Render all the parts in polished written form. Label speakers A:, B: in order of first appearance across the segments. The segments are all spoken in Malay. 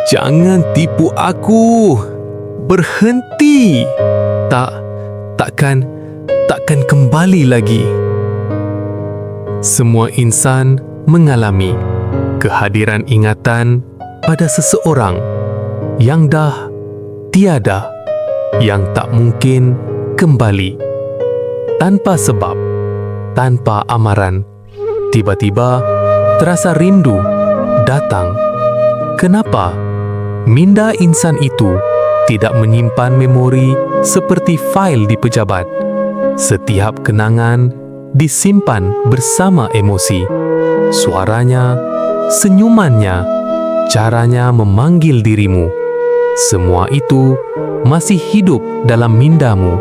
A: Jangan tipu aku. Berhenti. Takkan kembali lagi. Semua insan mengalami kehadiran ingatan pada seseorang yang dah tiada, yang tak mungkin kembali. Tanpa sebab, tanpa amaran, tiba-tiba terasa rindu datang. Kenapa? Minda insan itu tidak menyimpan memori seperti fail di pejabat. Setiap kenangan disimpan bersama emosi. Suaranya, senyumannya, caranya memanggil dirimu. Semua itu masih hidup dalam mindamu.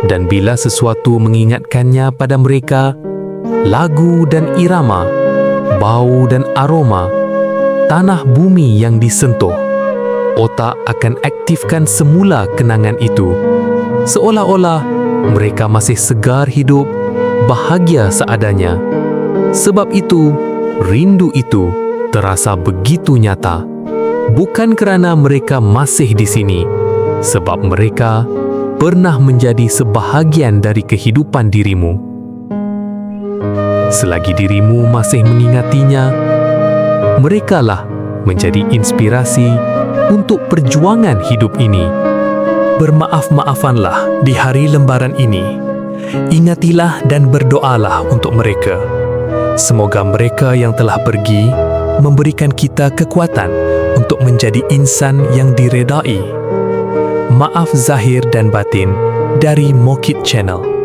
A: Dan bila sesuatu mengingatkannya pada mereka, lagu dan irama, bau dan aroma, tanah bumi yang disentuh, otak akan aktifkan semula kenangan itu. Seolah-olah mereka masih segar hidup, bahagia seadanya. Sebab itu, rindu itu terasa begitu nyata. Bukan kerana mereka masih di sini, sebab mereka pernah menjadi sebahagian dari kehidupan dirimu. Selagi dirimu masih mengingatinya, merekalah menjadi inspirasi untuk perjuangan hidup ini. Bermaaf-maafanlah di hari lembaran ini. Ingatilah dan berdoalah untuk mereka. Semoga mereka yang telah pergi memberikan kita kekuatan untuk menjadi insan yang diredai. Maaf zahir dan batin dari Mokit Channel.